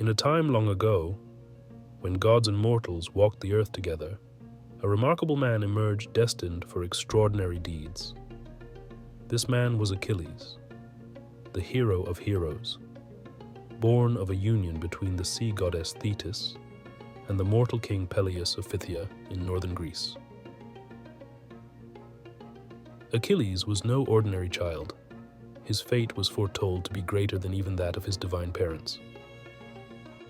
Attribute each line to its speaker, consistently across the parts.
Speaker 1: In a time long ago, when gods and mortals walked the earth together, a remarkable man emerged destined for extraordinary deeds. This man was Achilles, the hero of heroes, born of a union between the sea goddess Thetis and the mortal king Peleus of Phthia in northern Greece. Achilles was no ordinary child. His fate was foretold to be greater than even that of his divine parents.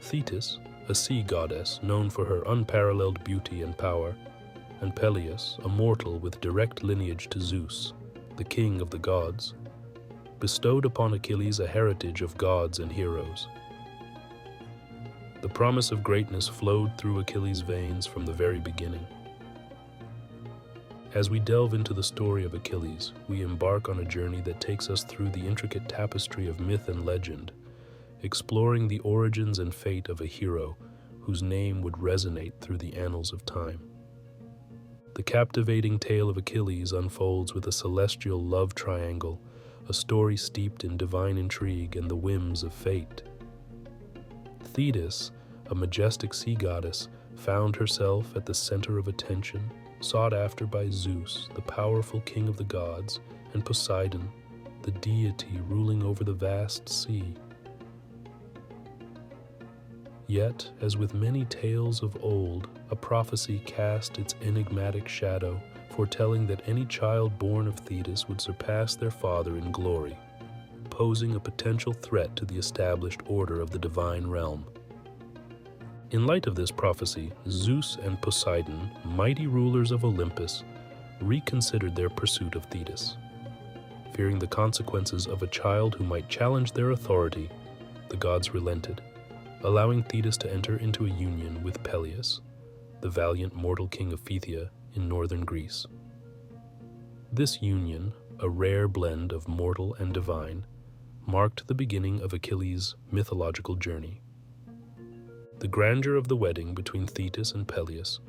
Speaker 1: Thetis, a sea goddess known for her unparalleled beauty and power, and Peleus, a mortal with direct lineage to Zeus, the king of the gods, bestowed upon Achilles a heritage of gods and heroes. The promise of greatness flowed through Achilles' veins from the very beginning. As we delve into the story of Achilles, we embark on a journey that takes us through the intricate tapestry of myth and legend, exploring the origins and fate of a hero whose name would resonate through the annals of time. The captivating tale of Achilles unfolds with a celestial love triangle, a story steeped in divine intrigue and the whims of fate. Thetis, a majestic sea goddess, found herself at the center of attention, sought after by Zeus, the powerful king of the gods, and Poseidon, the deity ruling over the vast sea. Yet, as with many tales of old, a prophecy cast its enigmatic shadow, foretelling that any child born of Thetis would surpass their father in glory, posing a potential threat to the established order of the divine realm. In light of this prophecy, Zeus and Poseidon, mighty rulers of Olympus, reconsidered their pursuit of Thetis. Fearing the consequences of a child who might challenge their authority, the gods relented, allowing Thetis to enter into a union with Peleus, the valiant mortal king of Phthia in northern Greece. This union, a rare blend of mortal and divine, marked the beginning of Achilles' mythological journey. The grandeur of the wedding between Thetis and Peleus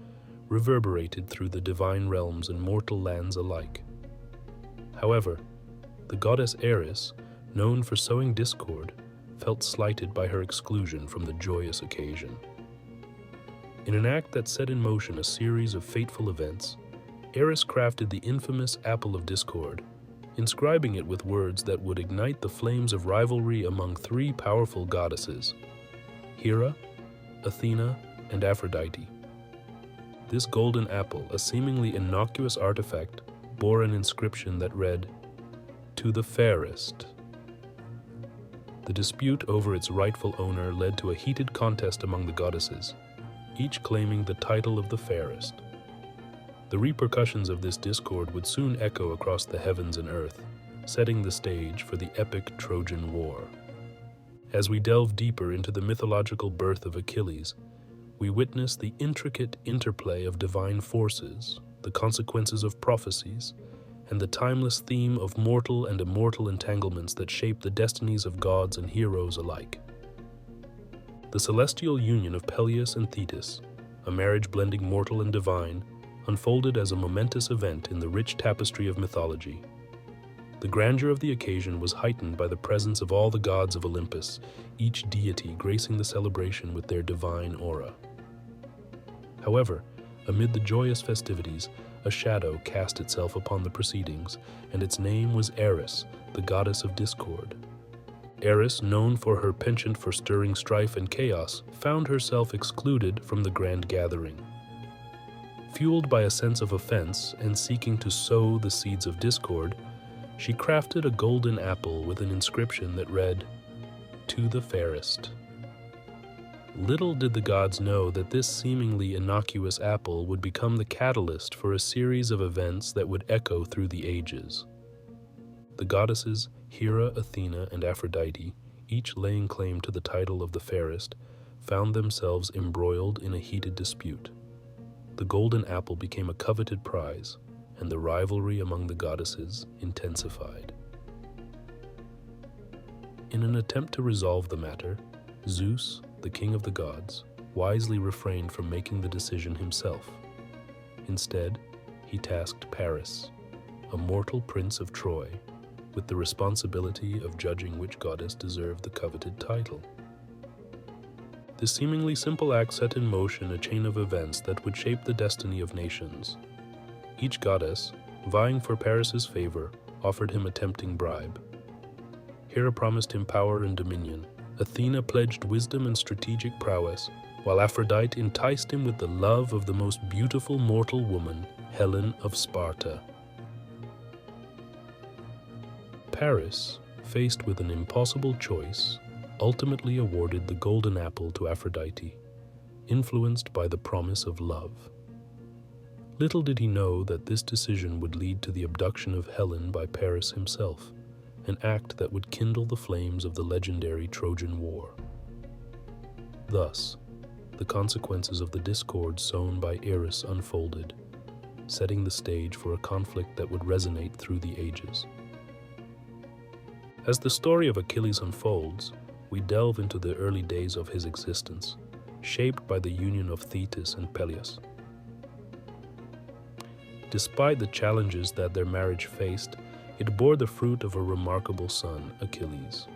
Speaker 1: reverberated through the divine realms and mortal lands alike. However, the goddess Eris, known for sowing discord, felt slighted by her exclusion from the joyous occasion. In an act that set in motion a series of fateful events, Eris crafted the infamous Apple of Discord, inscribing it with words that would ignite the flames of rivalry among three powerful goddesses: Hera, Athena, and Aphrodite. This golden apple, a seemingly innocuous artifact, bore an inscription that read, "To the fairest." The dispute over its rightful owner led to a heated contest among the goddesses, each claiming the title of the fairest. The repercussions of this discord would soon echo across the heavens and earth, setting the stage for the epic Trojan War. As we delve deeper into the mythological birth of Achilles, we witness the intricate interplay of divine forces, the consequences of prophecies, and the timeless theme of mortal and immortal entanglements that shape the destinies of gods and heroes alike. The celestial union of Peleus and Thetis, a marriage blending mortal and divine, unfolded as a momentous event in the rich tapestry of mythology. The grandeur of the occasion was heightened by the presence of all the gods of Olympus, each deity gracing the celebration with their divine aura. However, amid the joyous festivities, a shadow cast itself upon the proceedings, and its name was Eris, the goddess of discord. Eris, known for her penchant for stirring strife and chaos, found herself excluded from the grand gathering. Fueled by a sense of offense and seeking to sow the seeds of discord, she crafted a golden apple with an inscription that read, "To the fairest." Little did the gods know that this seemingly innocuous apple would become the catalyst for a series of events that would echo through the ages. The goddesses Hera, Athena, and Aphrodite, each laying claim to the title of the fairest, found themselves embroiled in a heated dispute. The golden apple became a coveted prize, and the rivalry among the goddesses intensified. In an attempt to resolve the matter, Zeus, the king of the gods, wisely refrained from making the decision himself. Instead, he tasked Paris, a mortal prince of Troy, with the responsibility of judging which goddess deserved the coveted title. This seemingly simple act set in motion a chain of events that would shape the destiny of nations. Each goddess, vying for Paris's favor, offered him a tempting bribe. Hera promised him power and dominion. Athena pledged wisdom and strategic prowess, while Aphrodite enticed him with the love of the most beautiful mortal woman, Helen of Sparta. Paris, faced with an impossible choice, ultimately awarded the golden apple to Aphrodite, influenced by the promise of love. Little did he know that this decision would lead to the abduction of Helen by Paris himself, an act that would kindle the flames of the legendary Trojan War. Thus, the consequences of the discord sown by Eris unfolded, setting the stage for a conflict that would resonate through the ages. As the story of Achilles unfolds, we delve into the early days of his existence, shaped by the union of Thetis and Peleus. Despite the challenges that their marriage faced, it bore the fruit of a remarkable son, Achilles.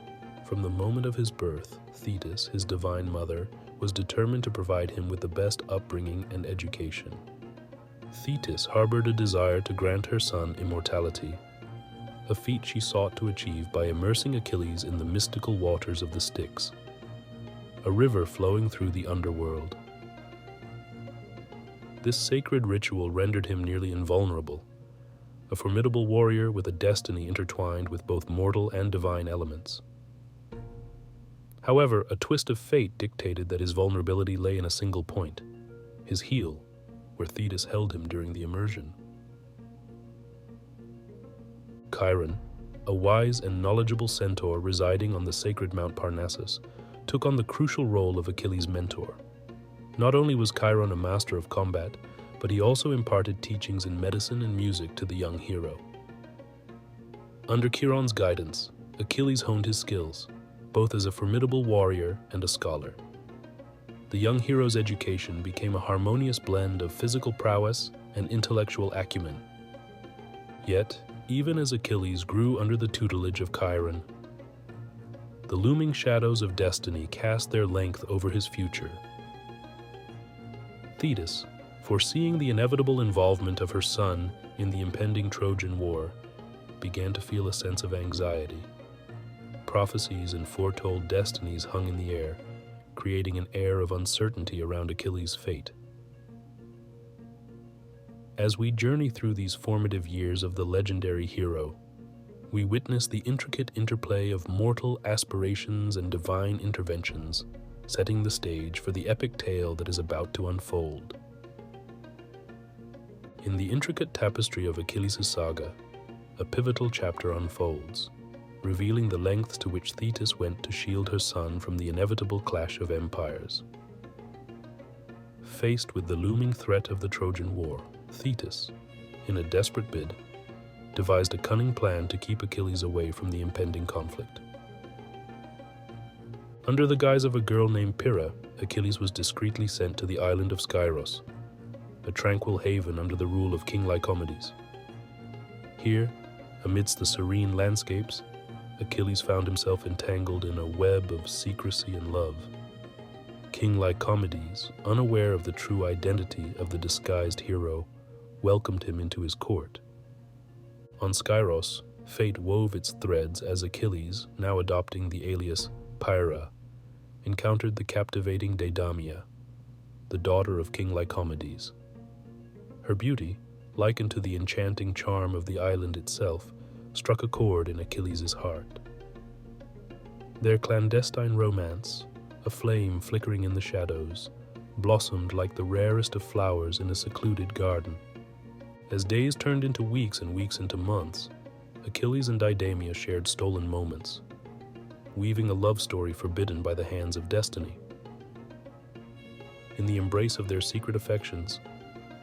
Speaker 1: From the moment of his birth, Thetis, his divine mother, was determined to provide him with the best upbringing and education. Thetis harbored a desire to grant her son immortality, a feat she sought to achieve by immersing Achilles in the mystical waters of the Styx, a river flowing through the underworld. This sacred ritual rendered him nearly invulnerable, a formidable warrior with a destiny intertwined with both mortal and divine elements. However, a twist of fate dictated that his vulnerability lay in a single point, his heel, where Thetis held him during the immersion. Chiron, a wise and knowledgeable centaur residing on the sacred Mount Parnassus, took on the crucial role of Achilles' mentor. Not only was Chiron a master of combat, but he also imparted teachings in medicine and music to the young hero. Under Chiron's guidance, Achilles honed his skills, both as a formidable warrior and a scholar. The young hero's education became a harmonious blend of physical prowess and intellectual acumen. Yet, even as Achilles grew under the tutelage of Chiron, the looming shadows of destiny cast their length over his future. Thetis, foreseeing the inevitable involvement of her son in the impending Trojan War, began to feel a sense of anxiety. Prophecies and foretold destinies hung in the air, creating an air of uncertainty around Achilles' fate. As we journey through these formative years of the legendary hero, we witness the intricate interplay of mortal aspirations and divine interventions, setting the stage for the epic tale that is about to unfold. In the intricate tapestry of Achilles' saga, a pivotal chapter unfolds, revealing the lengths to which Thetis went to shield her son from the inevitable clash of empires. Faced with the looming threat of the Trojan War, Thetis, in a desperate bid, devised a cunning plan to keep Achilles away from the impending conflict. Under the guise of a girl named Pyrrha, Achilles was discreetly sent to the island of Skyros, a tranquil haven under the rule of King Lycomedes. Here, amidst the serene landscapes, Achilles found himself entangled in a web of secrecy and love. King Lycomedes, unaware of the true identity of the disguised hero, welcomed him into his court. On Skyros, fate wove its threads as Achilles, now adopting the alias Pyrrha, encountered the captivating Deidamia, the daughter of King Lycomedes. Her beauty, likened to the enchanting charm of the island itself, struck a chord in Achilles' heart. Their clandestine romance, a flame flickering in the shadows, blossomed like the rarest of flowers in a secluded garden. As days turned into weeks and weeks into months, Achilles and Deidamia shared stolen moments, weaving a love story forbidden by the hands of destiny. In the embrace of their secret affections,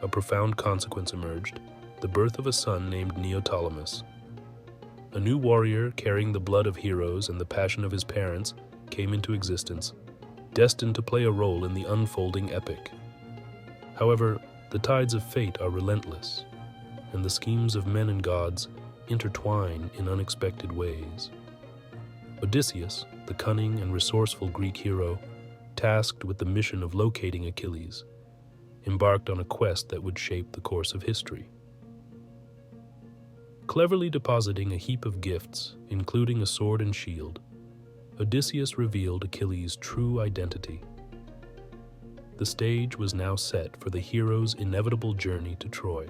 Speaker 1: a profound consequence emerged: the birth of a son named Neoptolemus. A new warrior carrying the blood of heroes and the passion of his parents came into existence, destined to play a role in the unfolding epic. However, the tides of fate are relentless, and the schemes of men and gods intertwine in unexpected ways. Odysseus, the cunning and resourceful Greek hero, tasked with the mission of locating Achilles, embarked on a quest that would shape the course of history. Cleverly depositing a heap of gifts, including a sword and shield, Odysseus revealed Achilles' true identity. The stage was now set for the hero's inevitable journey to Troy,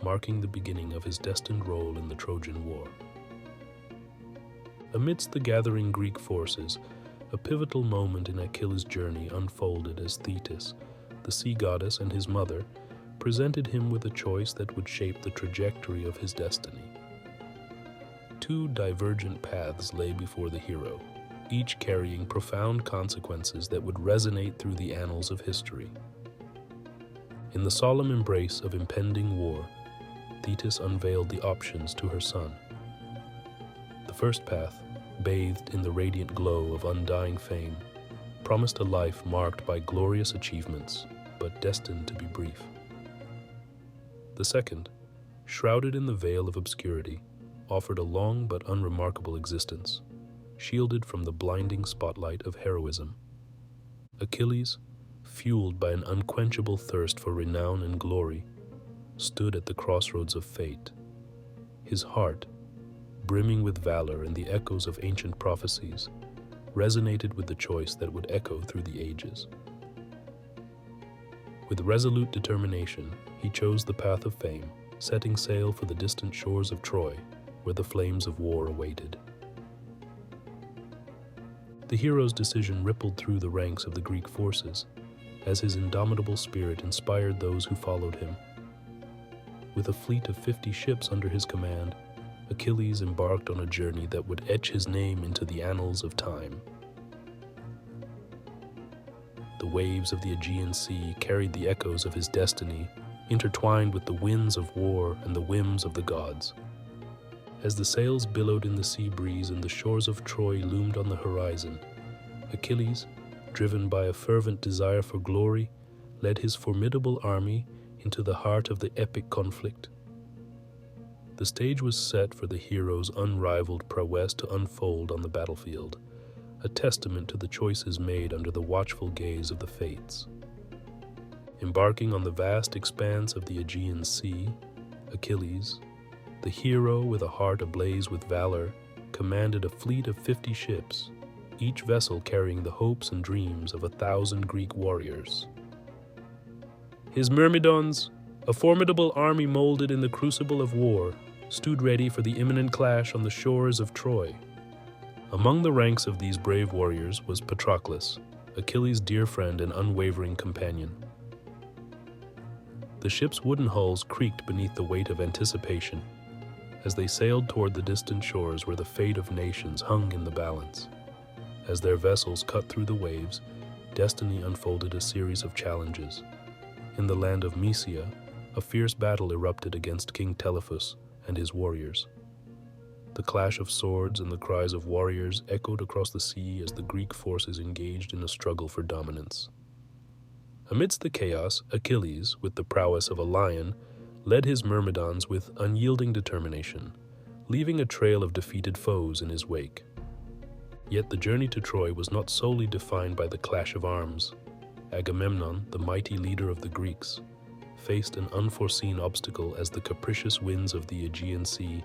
Speaker 1: marking the beginning of his destined role in the Trojan War. Amidst the gathering Greek forces, a pivotal moment in Achilles' journey unfolded as Thetis, the sea goddess, and his mother presented him with a choice that would shape the trajectory of his destiny. Two divergent paths lay before the hero, each carrying profound consequences that would resonate through the annals of history. In the solemn embrace of impending war, Thetis unveiled the options to her son. The first path, bathed in the radiant glow of undying fame, promised a life marked by glorious achievements, but destined to be brief. The second, shrouded in the veil of obscurity, offered a long but unremarkable existence, shielded from the blinding spotlight of heroism. Achilles, fueled by an unquenchable thirst for renown and glory, stood at the crossroads of fate, his heart, brimming with valor and the echoes of ancient prophecies, resonated with the choice that would echo through the ages. With resolute determination, he chose the path of fame, setting sail for the distant shores of Troy, where the flames of war awaited. The hero's decision rippled through the ranks of the Greek forces, as his indomitable spirit inspired those who followed him. With a fleet of 50 ships under his command, Achilles embarked on a journey that would etch his name into the annals of time. The waves of the Aegean Sea carried the echoes of his destiny, intertwined with the winds of war and the whims of the gods. As the sails billowed in the sea breeze and the shores of Troy loomed on the horizon, Achilles, driven by a fervent desire for glory, led his formidable army into the heart of the epic conflict. The stage was set for the hero's unrivaled prowess to unfold on the battlefield, a testament to the choices made under the watchful gaze of the fates. Embarking on the vast expanse of the Aegean Sea, Achilles, the hero with a heart ablaze with valor, commanded a fleet of 50 ships, each vessel carrying the hopes and dreams of 1,000 Greek warriors. His Myrmidons, a formidable army molded in the crucible of war, stood ready for the imminent clash on the shores of Troy. Among the ranks of these brave warriors was Patroclus, Achilles' dear friend and unwavering companion. The ship's wooden hulls creaked beneath the weight of anticipation as they sailed toward the distant shores where the fate of nations hung in the balance. As their vessels cut through the waves, destiny unfolded a series of challenges. In the land of Mysia, a fierce battle erupted against King Telephus and his warriors. The clash of swords and the cries of warriors echoed across the sea as the Greek forces engaged in a struggle for dominance. Amidst the chaos, Achilles, with the prowess of a lion, led his Myrmidons with unyielding determination, leaving a trail of defeated foes in his wake. Yet the journey to Troy was not solely defined by the clash of arms. Agamemnon, the mighty leader of the Greeks, faced an unforeseen obstacle as the capricious winds of the Aegean Sea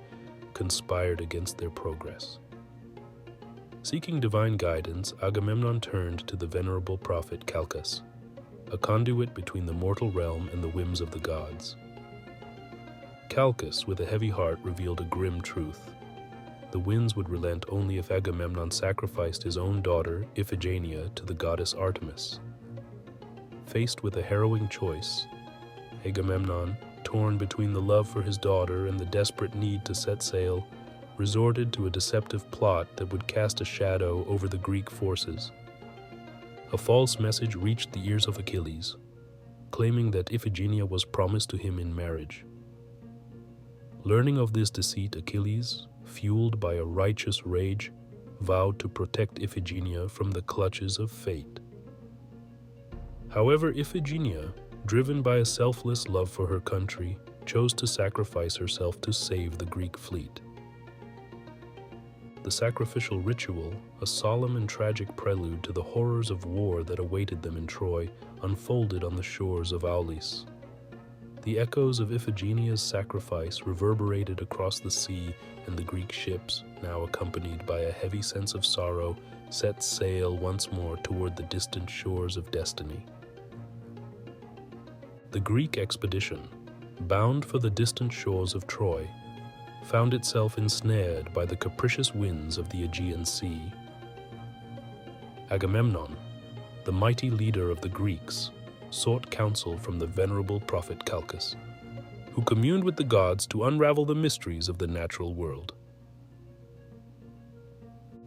Speaker 1: conspired against their progress. Seeking divine guidance, Agamemnon turned to the venerable prophet Calchas, a conduit between the mortal realm and the whims of the gods. Calchas, with a heavy heart, revealed a grim truth. The winds would relent only if Agamemnon sacrificed his own daughter, Iphigenia, to the goddess Artemis. Faced with a harrowing choice, Agamemnon, torn between the love for his daughter and the desperate need to set sail, resorted to a deceptive plot that would cast a shadow over the Greek forces. A false message reached the ears of Achilles, claiming that Iphigenia was promised to him in marriage. Learning of this deceit, Achilles, fueled by a righteous rage, vowed to protect Iphigenia from the clutches of fate. However, Iphigenia, driven by a selfless love for her country, chose to sacrifice herself to save the Greek fleet. the sacrificial ritual, a solemn and tragic prelude to the horrors of war that awaited them in Troy, unfolded on the shores of Aulis. The echoes of Iphigenia's sacrifice reverberated across the sea, and the Greek ships, now accompanied by a heavy sense of sorrow, set sail once more toward the distant shores of destiny. The Greek expedition, bound for the distant shores of Troy, found itself ensnared by the capricious winds of the Aegean Sea. Agamemnon, the mighty leader of the Greeks, sought counsel from the venerable prophet Calchas, who communed with the gods to unravel the mysteries of the natural world.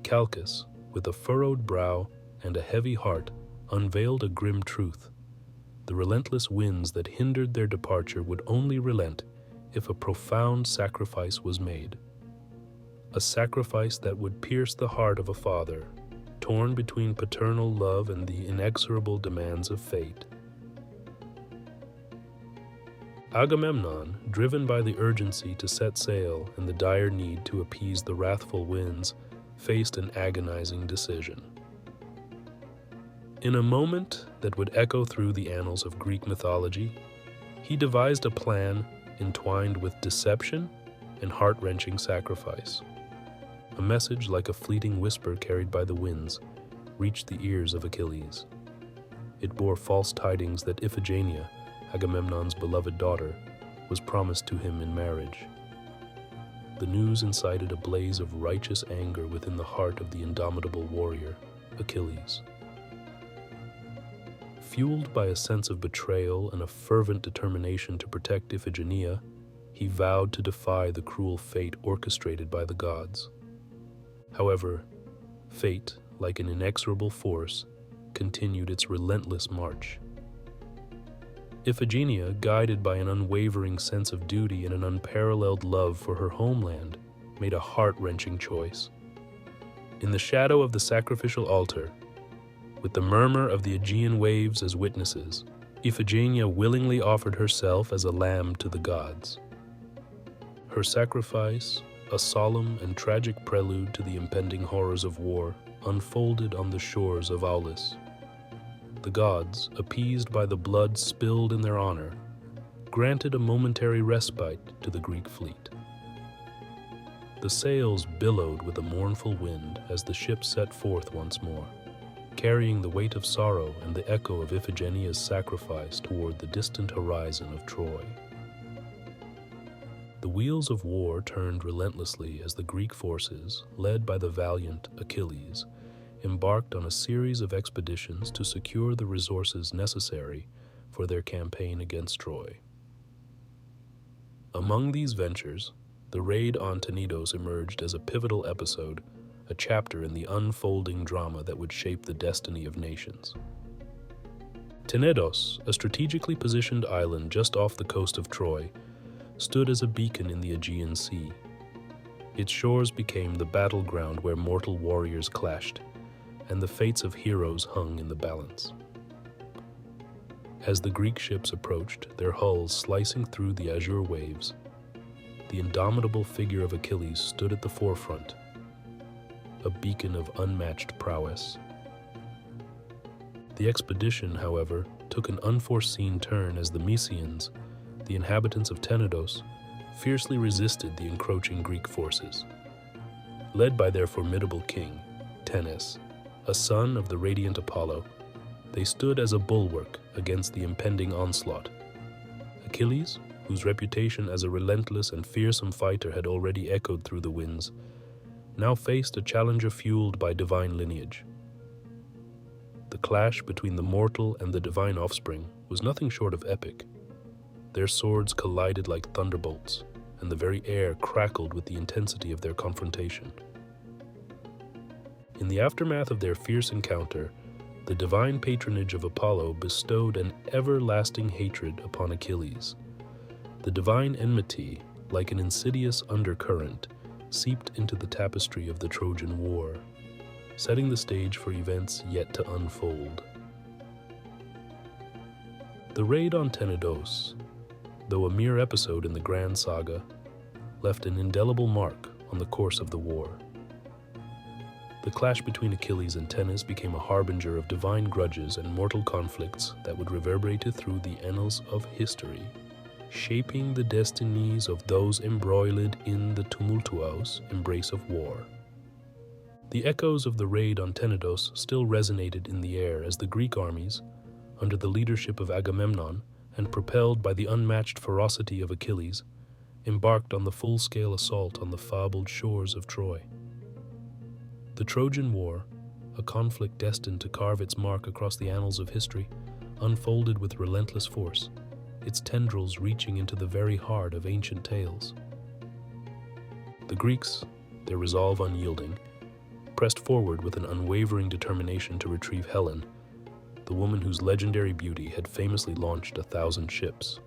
Speaker 1: Calchas, with a furrowed brow and a heavy heart, unveiled a grim truth. The relentless winds that hindered their departure would only relent if a profound sacrifice was made. A sacrifice that would pierce the heart of a father, torn between paternal love and the inexorable demands of fate. Agamemnon, driven by the urgency to set sail and the dire need to appease the wrathful winds, faced an agonizing decision. In a moment that would echo through the annals of Greek mythology, he devised a plan entwined with deception and heart-wrenching sacrifice. A message like a fleeting whisper carried by the winds reached the ears of Achilles. It bore false tidings that Iphigenia, Agamemnon's beloved daughter, was promised to him in marriage. The news incited a blaze of righteous anger within the heart of the indomitable warrior, Achilles. Fueled by a sense of betrayal and a fervent determination to protect Iphigenia, he vowed to defy the cruel fate orchestrated by the gods. However, fate, like an inexorable force, continued its relentless march. Iphigenia, guided by an unwavering sense of duty and an unparalleled love for her homeland, made a heart-wrenching choice. In the shadow of the sacrificial altar, with the murmur of the Aegean waves as witnesses, Iphigenia willingly offered herself as a lamb to the gods. Her sacrifice, a solemn and tragic prelude to the impending horrors of war, unfolded on the shores of Aulis. The gods, appeased by the blood spilled in their honor, granted a momentary respite to the Greek fleet. The sails billowed with a mournful wind as the ship set forth once more, carrying the weight of sorrow and the echo of Iphigenia's sacrifice toward the distant horizon of Troy. The wheels of war turned relentlessly as the Greek forces, led by the valiant Achilles, embarked on a series of expeditions to secure the resources necessary for their campaign against Troy. Among these ventures, the raid on Tenedos emerged as a pivotal episode, a chapter in the unfolding drama that would shape the destiny of nations. Tenedos, a strategically positioned island just off the coast of Troy, stood as a beacon in the Aegean Sea. Its shores became the battleground where mortal warriors clashed, and the fates of heroes hung in the balance. As the Greek ships approached, their hulls slicing through the azure waves, the indomitable figure of Achilles stood at the forefront, a beacon of unmatched prowess. The expedition, however, took an unforeseen turn as the Mysians, the inhabitants of Tenedos, fiercely resisted the encroaching Greek forces. Led by their formidable king, Tennes, a son of the radiant Apollo, they stood as a bulwark against the impending onslaught. Achilles, whose reputation as a relentless and fearsome fighter had already echoed through the winds, now faced a challenger fueled by divine lineage. The clash between the mortal and the divine offspring was nothing short of epic. Their swords collided like thunderbolts, and the very air crackled with the intensity of their confrontation. In the aftermath of their fierce encounter, the divine patronage of Apollo bestowed an everlasting hatred upon Achilles. The divine enmity, like an insidious undercurrent, seeped into the tapestry of the Trojan War, setting the stage for events yet to unfold. The raid on Tenedos, though a mere episode in the grand saga, left an indelible mark on the course of the war. The clash between Achilles and Tennis became a harbinger of divine grudges and mortal conflicts that would reverberate through the annals of history, shaping the destinies of those embroiled in the tumultuous embrace of war. The echoes of the raid on Tenedos still resonated in the air as the Greek armies, under the leadership of Agamemnon and propelled by the unmatched ferocity of Achilles, embarked on the full-scale assault on the fabled shores of Troy. The Trojan War, a conflict destined to carve its mark across the annals of history, unfolded with relentless force, its tendrils reaching into the very heart of ancient tales. The Greeks, their resolve unyielding, pressed forward with an unwavering determination to retrieve Helen, the woman whose legendary beauty had famously launched 1,000 ships.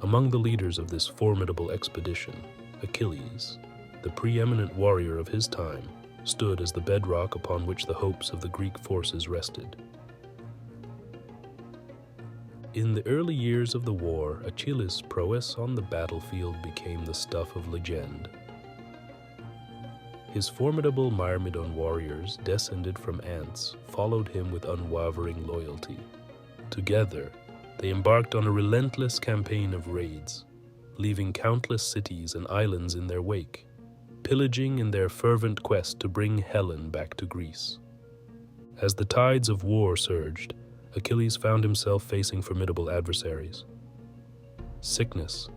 Speaker 1: Among the leaders of this formidable expedition, Achilles, the preeminent warrior of his time, stood as the bedrock upon which the hopes of the Greek forces rested. In the early years of the war, Achilles' prowess on the battlefield became the stuff of legend. His formidable Myrmidon warriors, descended from ants, followed him with unwavering loyalty. Together, they embarked on a relentless campaign of raids, leaving countless cities and islands in their wake, pillaging in their fervent quest to bring Helen back to Greece. As the tides of war surged, Achilles found himself facing formidable adversaries. Cycnus,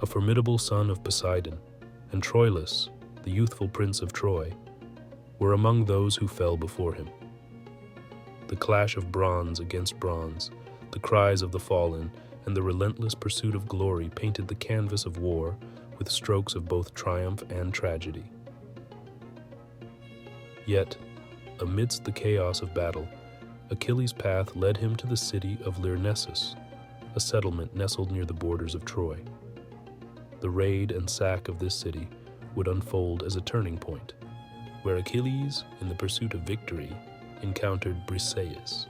Speaker 1: a formidable son of Poseidon, and Troilus, the youthful prince of Troy, were among those who fell before him. The clash of bronze against bronze, the cries of the fallen, and the relentless pursuit of glory painted the canvas of war with strokes of both triumph and tragedy. Yet, amidst the chaos of battle, Achilles' path led him to the city of Lyrnessus, a settlement nestled near the borders of Troy. The raid and sack of this city would unfold as a turning point, where Achilles, in the pursuit of victory, encountered Briseis,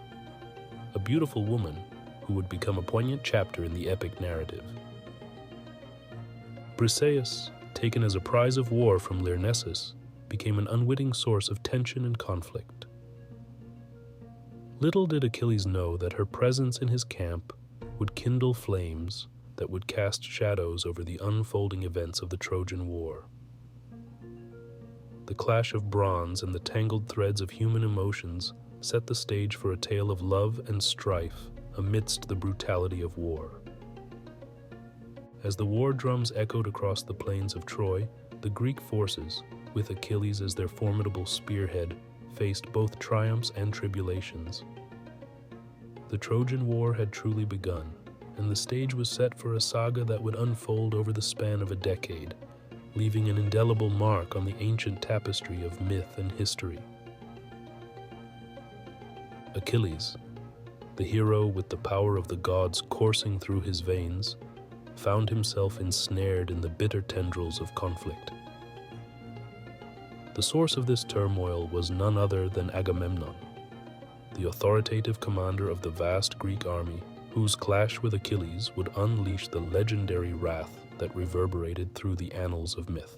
Speaker 1: a beautiful woman who would become a poignant chapter in the epic narrative. Briseis, taken as a prize of war from Lyrnessus, became an unwitting source of tension and conflict. Little did Achilles know that her presence in his camp would kindle flames that would cast shadows over the unfolding events of the Trojan War. The clash of bronze and the tangled threads of human emotions set the stage for a tale of love and strife amidst the brutality of war. As the war drums echoed across the plains of Troy, the Greek forces, with Achilles as their formidable spearhead, faced both triumphs and tribulations. The Trojan War had truly begun, and the stage was set for a saga that would unfold over the span of a decade, leaving an indelible mark on the ancient tapestry of myth and history. Achilles, the hero with the power of the gods coursing through his veins, found himself ensnared in the bitter tendrils of conflict. The source of this turmoil was none other than Agamemnon, the authoritative commander of the vast Greek army, whose clash with Achilles would unleash the legendary wrath that reverberated through the annals of myth.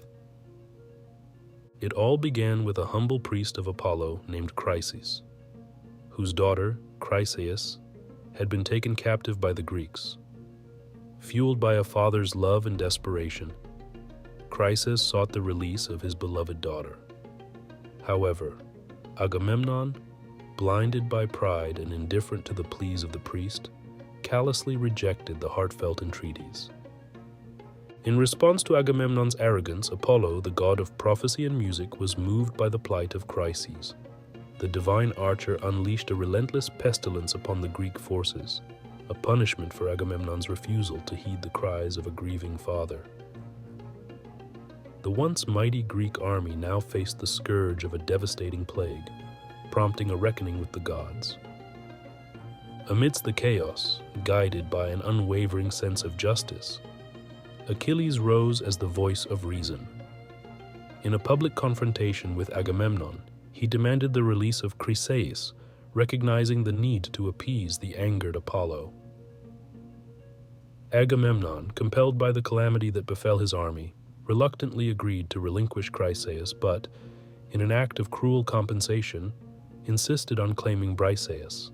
Speaker 1: It all began with a humble priest of Apollo named Chryses, whose daughter, Chryseis, had been taken captive by the Greeks. Fueled by a father's love and desperation, Chryses sought the release of his beloved daughter. However, Agamemnon, blinded by pride and indifferent to the pleas of the priest, callously rejected the heartfelt entreaties. In response to Agamemnon's arrogance, Apollo, the god of prophecy and music, was moved by the plight of Chryses. The divine archer unleashed a relentless pestilence upon the Greek forces, a punishment for Agamemnon's refusal to heed the cries of a grieving father. The once mighty Greek army now faced the scourge of a devastating plague, prompting a reckoning with the gods. Amidst the chaos, guided by an unwavering sense of justice, Achilles rose as the voice of reason. In a public confrontation with Agamemnon, he demanded the release of Chryseis, recognizing the need to appease the angered Apollo. Agamemnon, compelled by the calamity that befell his army, reluctantly agreed to relinquish Chryseis, but, in an act of cruel compensation, insisted on claiming Briseis,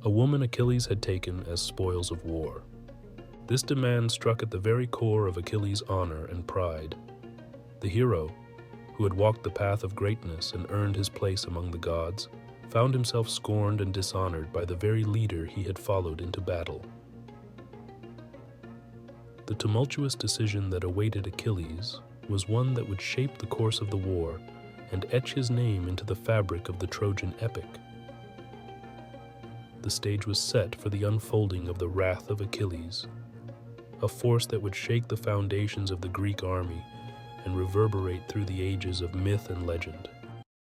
Speaker 1: a woman Achilles had taken as spoils of war. This demand struck at the very core of Achilles' honor and pride. The hero, who had walked the path of greatness and earned his place among the gods, found himself scorned and dishonored by the very leader he had followed into battle. The tumultuous decision that awaited Achilles was one that would shape the course of the war and etch his name into the fabric of the Trojan epic. The stage was set for the unfolding of the wrath of Achilles, a force that would shake the foundations of the Greek army and reverberate through the ages of myth and legend.